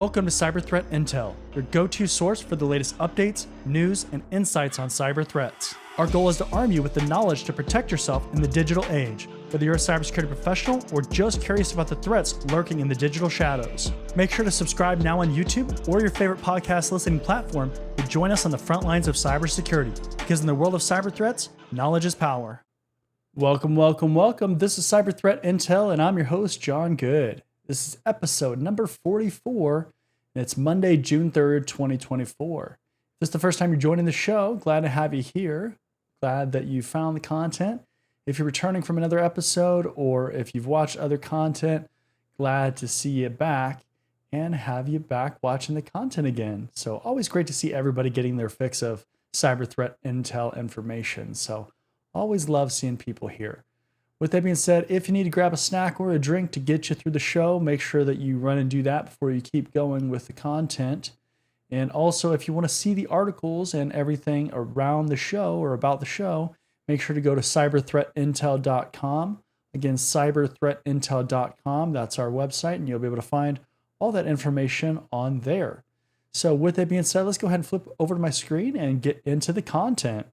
Welcome to Cyber Threat Intel, your go-to source for the latest updates, news, and insights on cyber threats. Our goal is to arm you with the knowledge to protect yourself in the digital age, whether you're a cybersecurity professional or just curious about the threats lurking in the digital shadows. Make sure to subscribe now on YouTube or your favorite podcast listening platform to join us on the front lines of cybersecurity, because in the world of cyber threats, knowledge is power. Welcome. This is Cyber Threat Intel, and I'm your host, John Good. This is episode number 44, and it's Monday, June 3rd, 2024. If this is the first time you're joining the show, glad to have you here. Glad that you found the content. If you're returning from another episode or if you've watched other content, glad to see you back and have you back watching the content again. So always great to see everybody getting their fix of cyber threat intel information. So always love seeing people here. With that being said, if you need to grab a snack or a drink to get you through the show, make sure that you run and do that before you keep going with the content. And also, if you want to see the articles and everything around the show or about the show, make sure to go to cyberthreatintel.com. Again, cyberthreatintel.com. That's our website, and you'll be able to find all that information on there. So with that being said, let's go ahead and flip over to my screen and get into the content.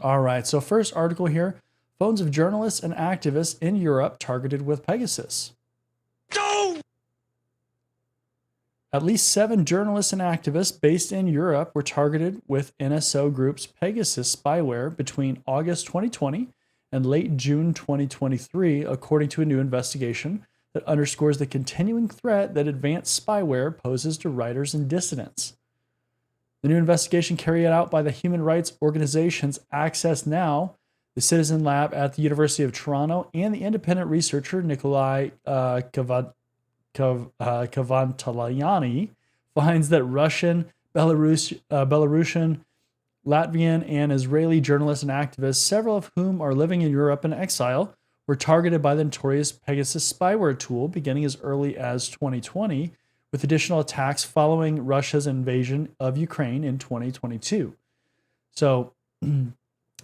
All right, so first article here. Phones of journalists and activists in Europe targeted with Pegasus. Go! At least 7 journalists and activists based in Europe were targeted with NSO Group's Pegasus spyware between August 2020 and late June 2023, according to a new investigation that underscores the continuing threat that advanced spyware poses to writers and dissidents. The new investigation carried out by the human rights organizations Access Now, the Citizen Lab at the University of Toronto, and the independent researcher Nikolai Kavantaliani finds that Russian, Belarusian, Latvian, and Israeli journalists and activists, several of whom are living in Europe in exile, were targeted by the notorious Pegasus spyware tool beginning as early as 2020, with additional attacks following Russia's invasion of Ukraine in 2022. So,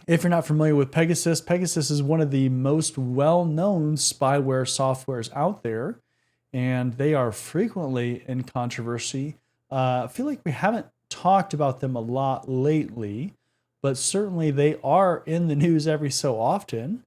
if you're not familiar with Pegasus, Pegasus is one of the most well-known spyware softwares out there, and they are frequently in controversy. I feel like we haven't talked about them a lot lately, but certainly they are in the news every so often.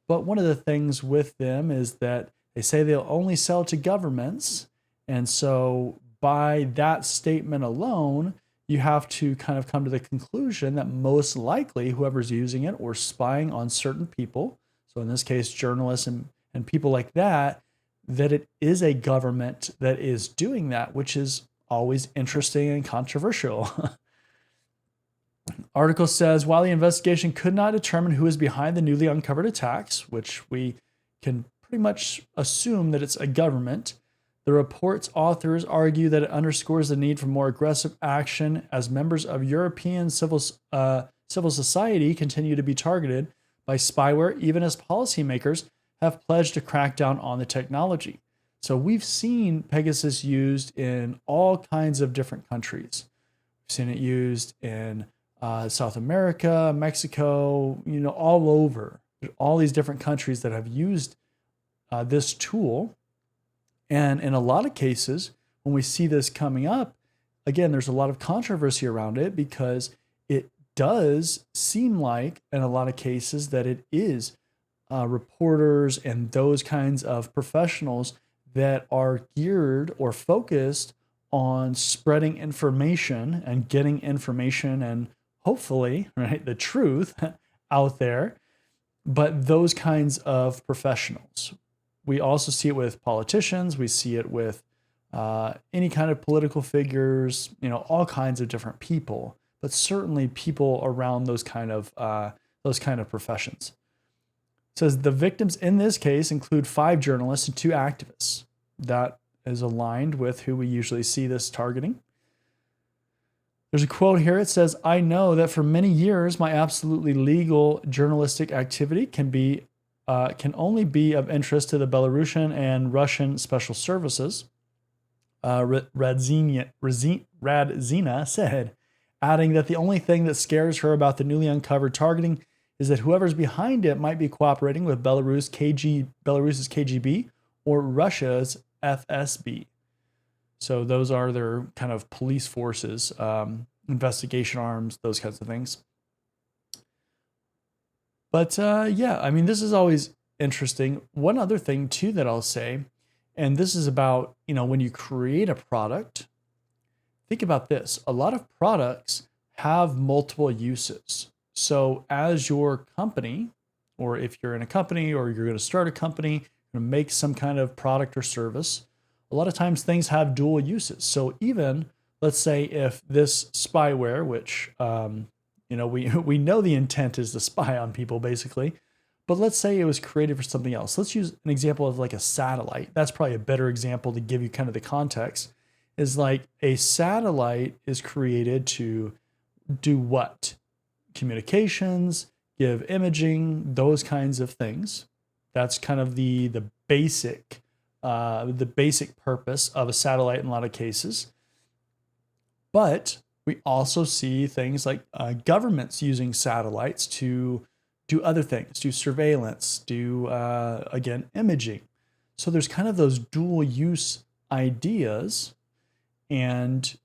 But one of the things with them is that they say they'll only sell to governments, and so by that statement alone, you have to kind of come to the conclusion that most likely whoever's using it or spying on certain people, so in this case, journalists and people like that, that it is a government that is doing that, which is always interesting and controversial. Article says, while the investigation could not determine who is behind the newly uncovered attacks, which we can pretty much assume that it's a government, the report's authors argue that it underscores the need for more aggressive action as members of European civil society continue to be targeted by spyware, even as policymakers have pledged to crack down on the technology. So we've seen Pegasus used in all kinds of different countries. We've seen it used in South America, Mexico, all over. All these different countries that have used this tool. And in a lot of cases, when we see this coming up, again, there's a lot of controversy around it because it does seem like, in a lot of cases, that it is reporters and those kinds of professionals that are geared or focused on spreading information and getting information and hopefully, right, the truth out there, but those kinds of professionals. We also see it with politicians. We see it with any kind of political figures, all kinds of different people, but certainly people around those kind of professions. It says the victims in this case include 5 journalists and 2 activists. That is aligned with who we usually see this targeting. There's a quote here. It says, "I know that for many years, my absolutely legal journalistic activity can only be of interest to the Belarusian and Russian special services," Radzina said, adding that the only thing that scares her about the newly uncovered targeting is that whoever's behind it might be cooperating with Belarus's KGB or Russia's FSB. So those are their kind of police forces, investigation arms, those kinds of things. But yeah, I mean, this is always interesting. One other thing too that I'll say, and this is about, when you create a product, think about this. A lot of products have multiple uses. So as your company, or if you're in a company or you're going to start a company, you're going to make some kind of product or service, a lot of times things have dual uses. So even, let's say, if this spyware, which we know the intent is to spy on people basically, but let's say it was created for something else. Let's use an example of like a satellite. That's probably a better example to give you kind of the context. Is like a satellite is created to do what? Communications, give imaging, those kinds of things. That's kind of the basic purpose of a satellite in a lot of cases. But we also see things like governments using satellites to do other things, do surveillance, do again imaging. So there's kind of those dual use ideas, and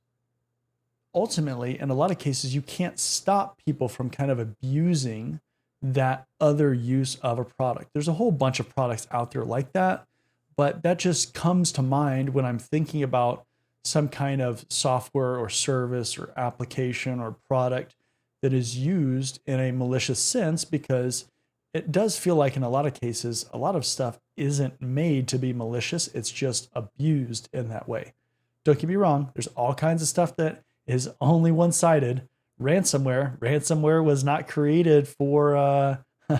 ultimately, in a lot of cases, you can't stop people from kind of abusing that other use of a product. There's a whole bunch of products out there like that, but that just comes to mind when I'm thinking about some kind of software or service or application or product that is used in a malicious sense, because it does feel like in a lot of cases, a lot of stuff isn't made to be malicious. It's just abused in that way. Don't get me wrong. There's all kinds of stuff that is only one-sided. Ransomware was not created for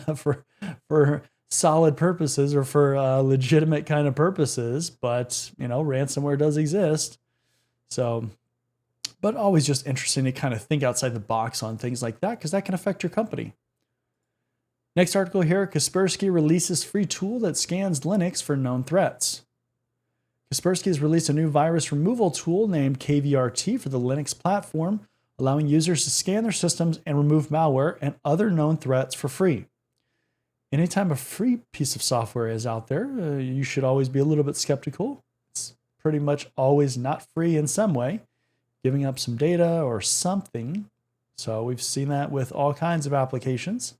for solid purposes or for legitimate kind of purposes, but ransomware does exist. So, but always just interesting to kind of think outside the box on things like that, because that can affect your company. Next article here, Kaspersky releases free tool that scans Linux for known threats. Kaspersky has released a new virus removal tool named KVRT for the Linux platform, allowing users to scan their systems and remove malware and other known threats for free. Anytime a free piece of software is out there, you should always be a little bit skeptical. It's pretty much always not free in some way, giving up some data or something. So we've seen that with all kinds of applications.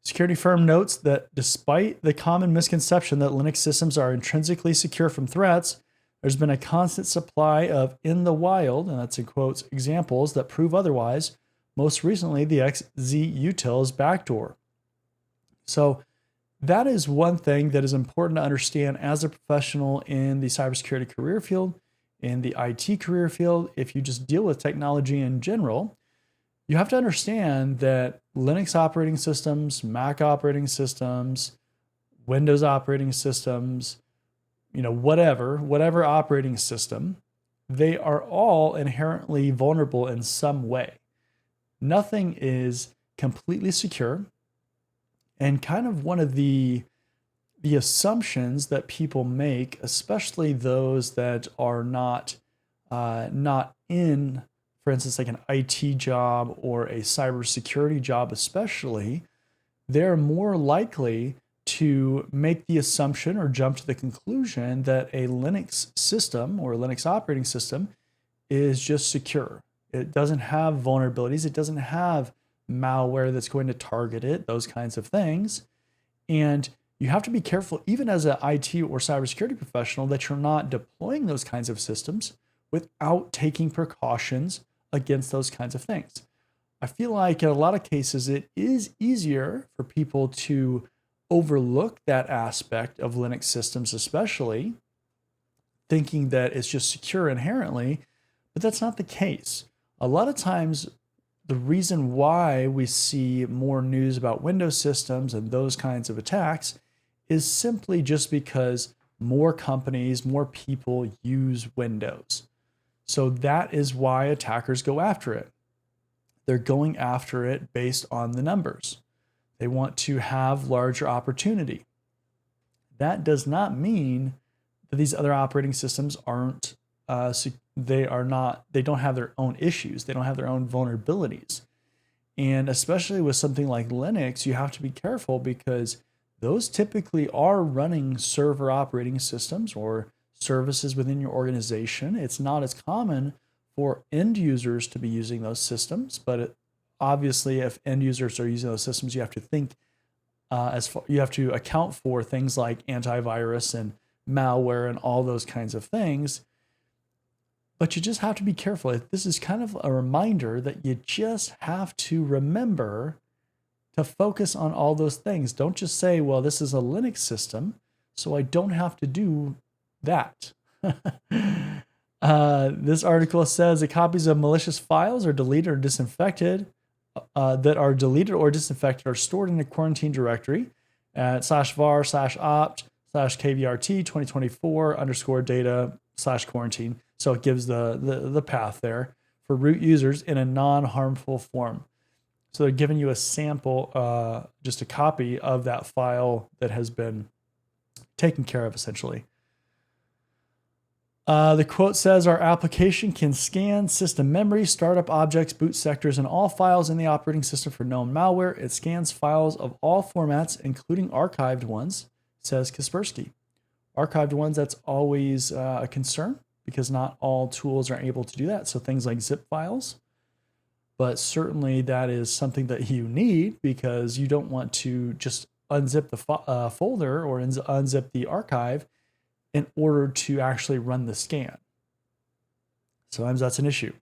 Security firm notes that despite the common misconception that Linux systems are intrinsically secure from threats, there's been a constant supply of in the wild, and that's in quotes, examples that prove otherwise, most recently the XZ-Utils backdoor. So that is one thing that is important to understand as a professional in the cybersecurity career field, in the IT career field. If you just deal with technology in general, you have to understand that Linux operating systems, Mac operating systems, Windows operating systems, whatever operating system, they are all inherently vulnerable in some way. Nothing is completely secure. And kind of one of the assumptions that people make, especially those that are not in, for instance, like an IT job or a cybersecurity job especially, they're more likely to make the assumption or jump to the conclusion that a Linux system or a Linux operating system is just secure. It doesn't have vulnerabilities. It doesn't have malware that's going to target it, those kinds of things. And you have to be careful, even as an IT or cybersecurity professional, that you're not deploying those kinds of systems without taking precautions against those kinds of things. I feel like in a lot of cases, it is easier for people to overlook that aspect of Linux systems, especially thinking that it's just secure inherently, but that's not the case. A lot of times, the reason why we see more news about Windows systems and those kinds of attacks is simply just because more companies, more people use Windows. So that is why attackers go after it. They're going after it based on the numbers. They want to have larger opportunity. That does not mean that these other operating systems aren't they don't have their own issues. They don't have their own vulnerabilities. And especially with something like Linux, you have to be careful because those typically are running server operating systems or services within your organization. It's not as common for end users to be using those systems, but obviously, if end users are using those systems, you have to think you have to account for things like antivirus and malware and all those kinds of things. But you just have to be careful. This is kind of a reminder that you just have to remember to focus on all those things. Don't just say, well, this is a Linux system, so I don't have to do that. This article says that copies of malicious files are deleted or disinfected, that are deleted or disinfected are stored in a quarantine directory at /var/opt/kvrt 2024_data/quarantine. So it gives the path there for root users in a non-harmful form. So they're giving you a sample, just a copy of that file that has been taken care of, essentially. The quote says, our application can scan system memory, startup objects, boot sectors, and all files in the operating system for known malware. It scans files of all formats, including archived ones, says Kaspersky. Archived ones, that's always a concern because not all tools are able to do that. So things like zip files, but certainly that is something that you need because you don't want to just unzip the folder or unzip the archive in order to actually run the scan. Sometimes that's an issue.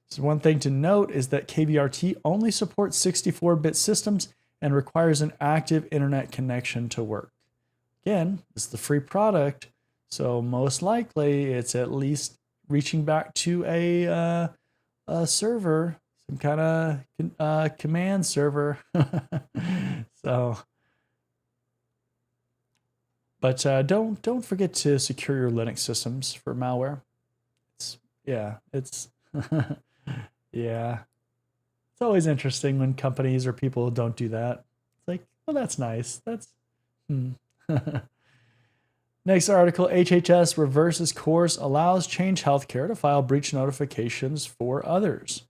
So one thing to note is that KVRT only supports 64-bit systems and requires an active internet connection to work. Again, this is the free product, so most likely it's at least reaching back to a server, some kind of command server. So, but don't forget to secure your Linux systems for malware. It's yeah. It's always interesting when companies or people don't do that. It's like, well, that's nice. That's Next article, HHS reverses course, allows Change Healthcare to file breach notifications for others.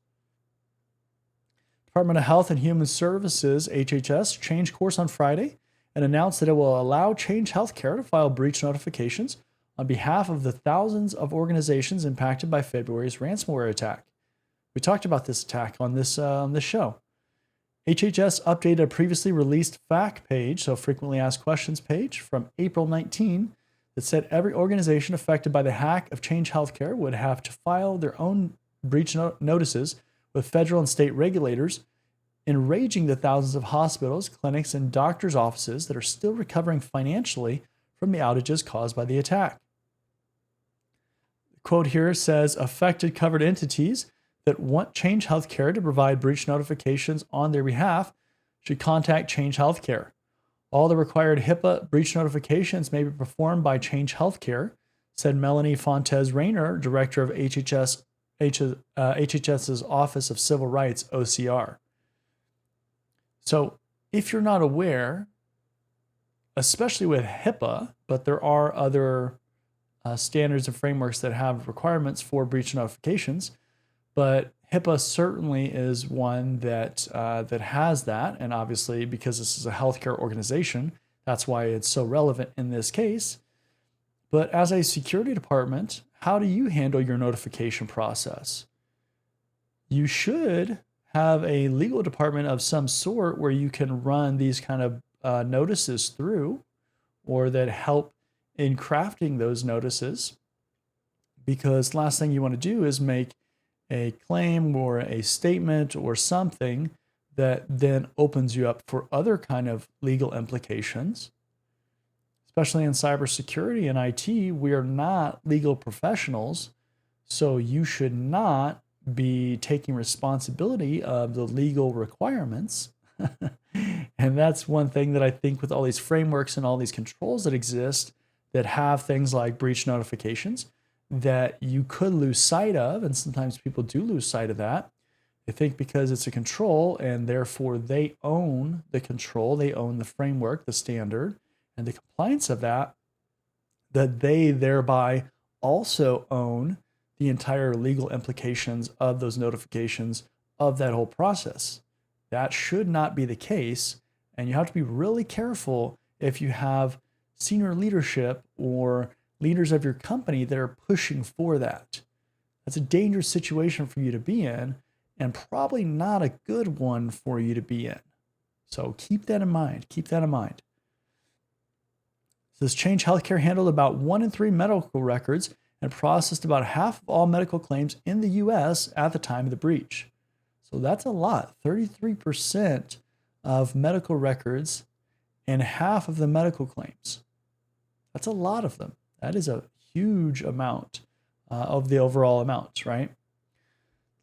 Department of Health and Human Services, HHS, changed course on Friday and announced that it will allow Change Healthcare to file breach notifications on behalf of the thousands of organizations impacted by February's ransomware attack. We talked about this attack on this show. HHS updated a previously released FAQ page, so frequently asked questions page, from April 19 that said every organization affected by the hack of Change Healthcare would have to file their own breach notices with federal and state regulators, enraging the thousands of hospitals, clinics, and doctors' offices that are still recovering financially from the outages caused by the attack. The quote here says, affected covered entities that want Change Healthcare to provide breach notifications on their behalf should contact Change Healthcare. All the required HIPAA breach notifications may be performed by Change Healthcare, said Melanie Fontes Rayner, director of HHS's Office of Civil Rights, OCR. So if you're not aware, especially with HIPAA, but there are other standards and frameworks that have requirements for breach notifications, but HIPAA certainly is one that has that, and obviously because this is a healthcare organization, that's why it's so relevant in this case. But as a security department, how do you handle your notification process? You should have a legal department of some sort where you can run these kind of notices through, or that help in crafting those notices, because last thing you want to do is make a claim or a statement or something that then opens you up for other kind of legal implications. Especially in cybersecurity and IT, we are not legal professionals, so you should not be taking responsibility of the legal requirements. And that's one thing that I think with all these frameworks and all these controls that exist that have things like breach notifications, that you could lose sight of, and sometimes people do lose sight of that. They think because it's a control and therefore they own the control, they own the framework, the standard, and the compliance of that, that they thereby also own the entire legal implications of those notifications of that whole process. That should not be the case, and you have to be really careful if you have senior leadership or leaders of your company that are pushing for that. That's a dangerous situation for you to be in, and probably not a good one for you to be in. So keep that in mind. Keep that in mind. So this Change Healthcare handled about 1 in 3 medical records and processed about half of all medical claims in the US at the time of the breach. So that's a lot. 33% of medical records and half of the medical claims. That's a lot of them. That is a huge amount of the overall amount, right?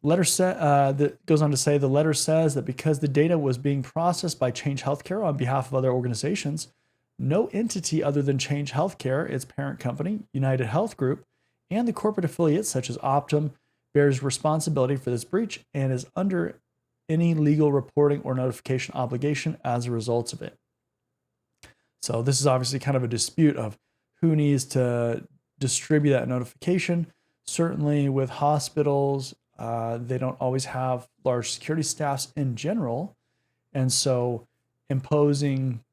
Letter that goes on to say the letter says that because the data was being processed by Change Healthcare on behalf of other organizations, no entity other than Change Healthcare, its parent company, United Health Group, and the corporate affiliates such as Optum bears responsibility for this breach and is under any legal reporting or notification obligation as a result of it. So this is obviously kind of a dispute of who needs to distribute that notification. Certainly with hospitals, they don't always have large security staffs in general. And so imposing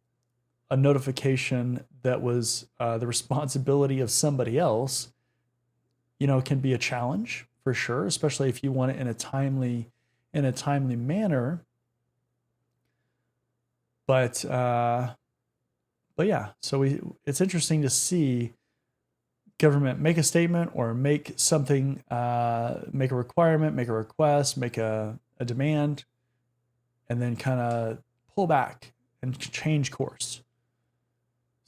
a notification that was the responsibility of somebody else, can be a challenge for sure, especially if you want it in a timely manner. But yeah, so it's interesting to see government make a statement or make something, make a requirement, make a request, make a demand, and then kind of pull back and change course.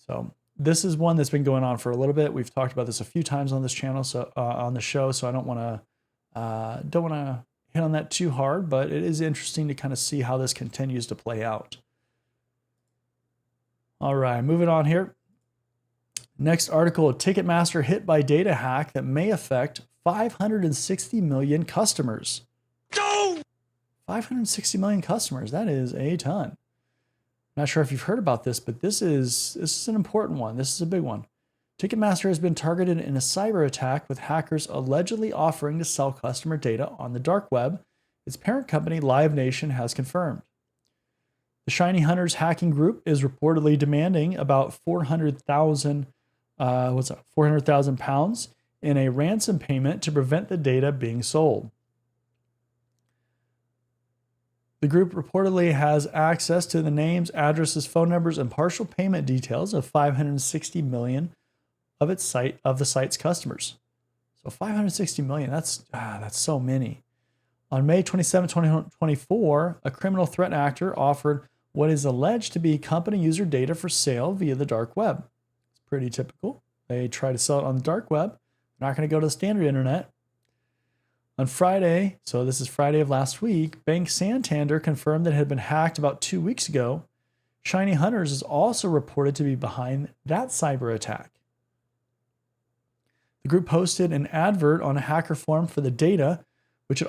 So this is one that's been going on for a little bit. We've talked about this a few times on this channel, so on the show. So I don't want to hit on that too hard, but it is interesting to kind of see how this continues to play out. All right, moving on here. Next article, Ticketmaster hit by data hack that may affect 560 million customers. No! 560 million customers, that is a ton. Not sure if you've heard about this, but this is an important one. This is a big one. Ticketmaster has been targeted in a cyber attack with hackers allegedly offering to sell customer data on the dark web, its parent company Live Nation has confirmed. The Shiny Hunters hacking group is reportedly demanding about 400,000 pounds in a ransom payment to prevent the data being sold. The group reportedly has access to the names, addresses, phone numbers, and partial payment details of 560 million of the site's customers. So 560 million, that's so many. On May 27, 2024, a criminal threat actor offered what is alleged to be company user data for sale via the dark web. It's pretty typical. They try to sell it on the dark web. They're not going to go to the standard internet. On Friday, so this is Friday of last week, Bank Santander confirmed that it had been hacked about 2 weeks ago. Shiny Hunters is also reported to be behind that cyber attack. The group posted an advert on a hacker forum for the data, which it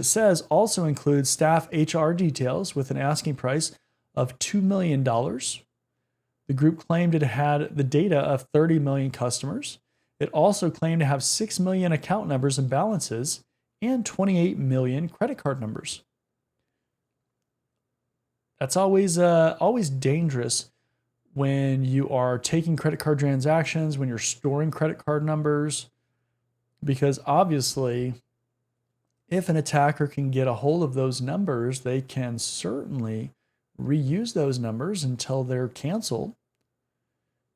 says also includes staff HR details with an asking price of $2 million. The group claimed it had the data of 30 million customers. It also claimed to have 6 million account numbers and balances and 28 million credit card numbers. That's always dangerous when you are taking credit card transactions, when you're storing credit card numbers, because obviously if an attacker can get a hold of those numbers, they can certainly reuse those numbers until they're canceled.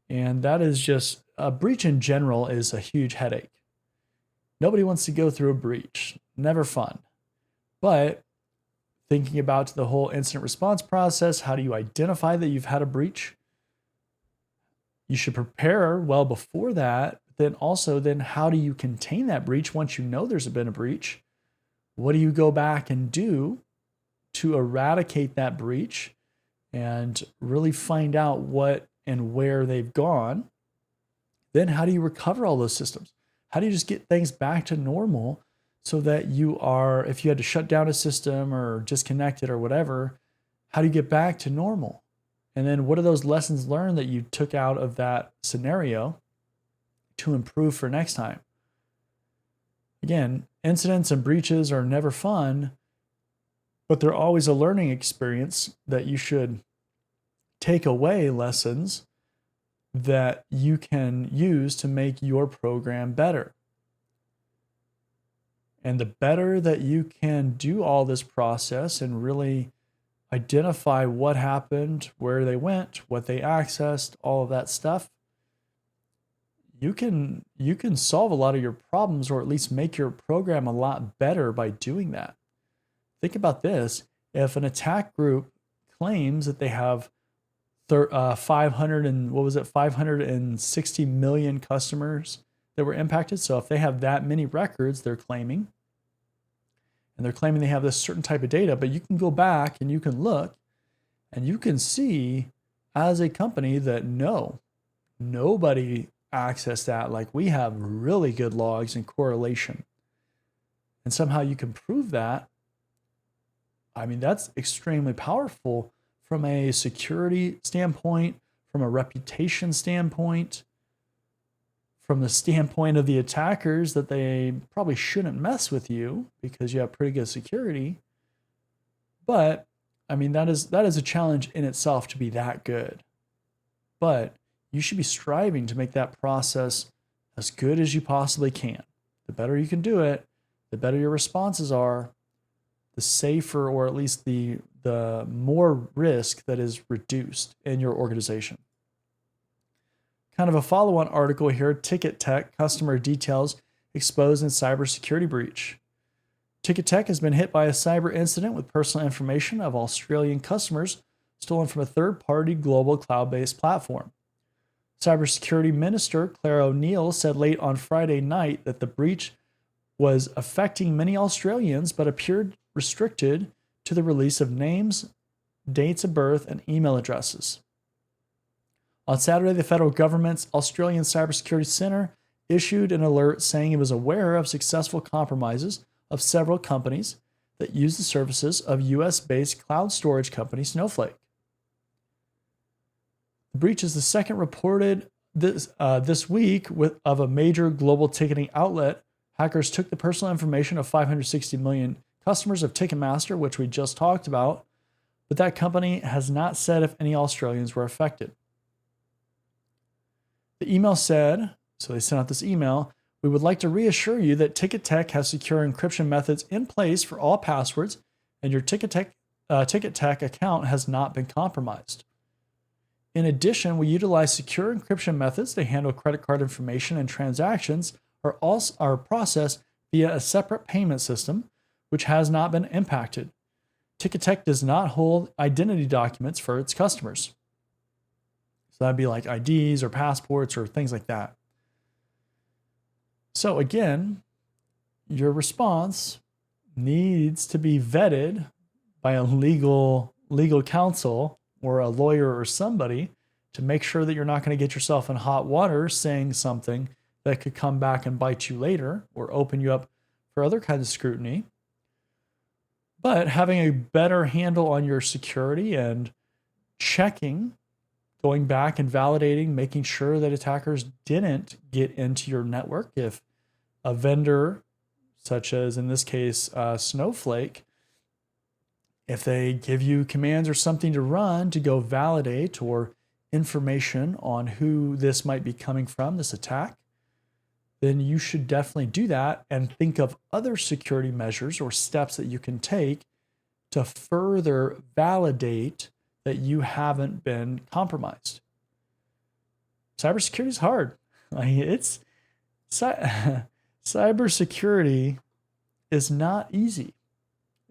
And that is just, a breach in general is a huge headache. Nobody wants to go through a breach. Never fun. But thinking about the whole incident response process, how do you identify that you've had a breach? You should prepare well before that. Then how do you contain that breach once you know there's been a breach? What do you go back and do to eradicate that breach and really find out what and where they've gone? Then how do you recover all those systems? How do you just get things back to normal so that if you had to shut down a system or disconnect it or whatever, how do you get back to normal? And then what are those lessons learned that you took out of that scenario to improve for next time? Again, incidents and breaches are never fun, but they're always a learning experience that you should take away lessons that you can use to make your program better. And the better that you can do all this process and really identify what happened, where they went, what they accessed, all of that stuff, you can solve a lot of your problems, or at least make your program a lot better by doing that. Think about this. If an attack group claims that they have 500 and what was it 560 million customers that were impacted, so if they have that many records they're claiming, and they're claiming they have this certain type of data, but you can go back and you can look and you can see as a company that nobody accessed that. Like, we have really good logs and correlation, and somehow you can prove that. I mean, that's extremely powerful from a security standpoint, from a reputation standpoint, from the standpoint of the attackers, that they probably shouldn't mess with you because you have pretty good security. But I mean, that is a challenge in itself to be that good. But you should be striving to make that process as good as you possibly can. The better you can do it, the better your responses are, the safer, or at least the more risk that is reduced in your organization. Kind of a follow-on article here, Ticket Tech customer details exposed in cybersecurity breach. Ticket Tech has been hit by a cyber incident with personal information of Australian customers stolen from a third-party global cloud-based platform. Cybersecurity Minister Claire O'Neill said late on Friday night that the breach was affecting many Australians, but appeared restricted to the release of names, dates of birth, and email addresses. On Saturday, the federal government's Australian Cybersecurity Centre issued an alert saying it was aware of successful compromises of several companies that use the services of US-based cloud storage company Snowflake. The breach is the second reported this week of a major global ticketing outlet. Hackers took the personal information of 560 million customers of Ticketmaster, which we just talked about, but that company has not said if any Australians were affected. The email said, so they sent out this email, "We would like to reassure you that Ticket Tech has secure encryption methods in place for all passwords, and your Ticket Tech account has not been compromised. In addition, we utilize secure encryption methods to handle credit card information, and transactions are processed via a separate payment system, which has not been impacted. Ticket Tech does not hold identity documents for its customers." So that'd be like IDs or passports or things like that. So again, your response needs to be vetted by a legal counsel or a lawyer or somebody to make sure that you're not going to get yourself in hot water saying something that could come back and bite you later or open you up for other kinds of scrutiny. But having a better handle on your security and checking, going back and validating, making sure that attackers didn't get into your network. If a vendor, such as in this case Snowflake, if they give you commands or something to run to go validate, or information on who this might be coming from, this attack, then you should definitely do that and think of other security measures or steps that you can take to further validate that you haven't been compromised. Cybersecurity is hard. Cybersecurity is not easy.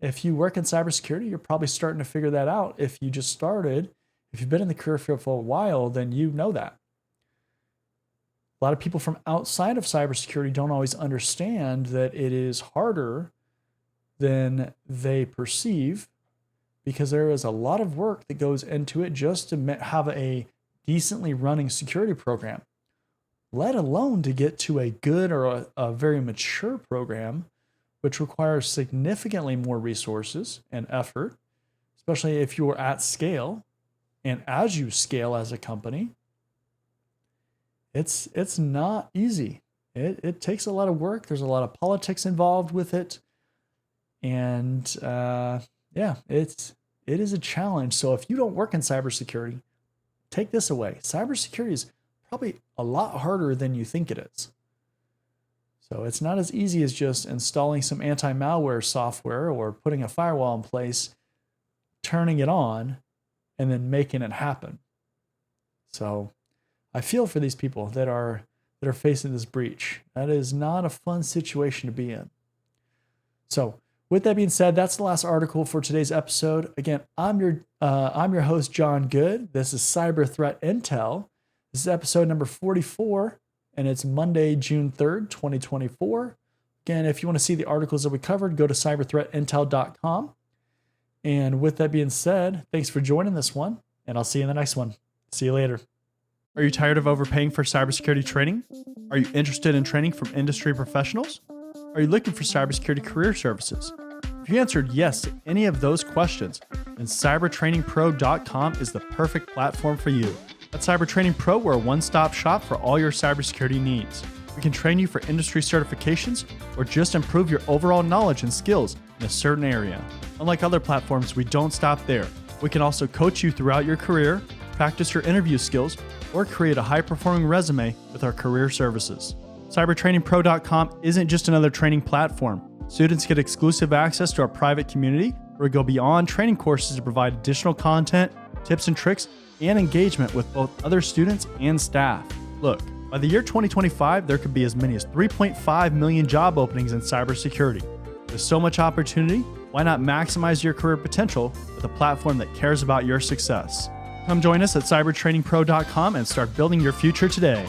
If you work in cybersecurity, you're probably starting to figure that out. If you just started, if you've been in the career field for a while, then you know that. A lot of people from outside of cybersecurity don't always understand that it is harder than they perceive, because there is a lot of work that goes into it just to have a decently running security program, let alone to get to a good or a very mature program, which requires significantly more resources and effort, especially if you are at scale. And as you scale as a company, it's not easy. It takes a lot of work. There's a lot of politics involved with it. And it is a challenge. So if you don't work in cybersecurity, take this away. Cybersecurity is probably a lot harder than you think it is. So it's not as easy as just installing some anti-malware software or putting a firewall in place, turning it on, and then making it happen. So I feel for these people that are facing this breach. That is not a fun situation to be in. So with that being said, that's the last article for today's episode. Again, I'm your host, John Good. This is Cyber Threat Intel. This is episode number 44, and it's Monday, June 3rd, 2024. Again, if you want to see the articles that we covered, go to cyberthreatintel.com. And with that being said, thanks for joining this one, and I'll see you in the next one. See you later. Are you tired of overpaying for cybersecurity training? Are you interested in training from industry professionals? Are you looking for cybersecurity career services? If you answered yes to any of those questions, then cybertrainingpro.com is the perfect platform for you. At Cyber Training Pro, we're a one-stop shop for all your cybersecurity needs. We can train you for industry certifications or just improve your overall knowledge and skills in a certain area. Unlike other platforms, we don't stop there. We can also coach you throughout your career, practice your interview skills, or create a high-performing resume with our career services. CybertrainingPro.com isn't just another training platform. Students get exclusive access to our private community where we go beyond training courses to provide additional content, tips and tricks, and engagement with both other students and staff. Look, by the year 2025, there could be as many as 3.5 million job openings in cybersecurity. With so much opportunity, why not maximize your career potential with a platform that cares about your success? Come join us at cybertrainingpro.com and start building your future today.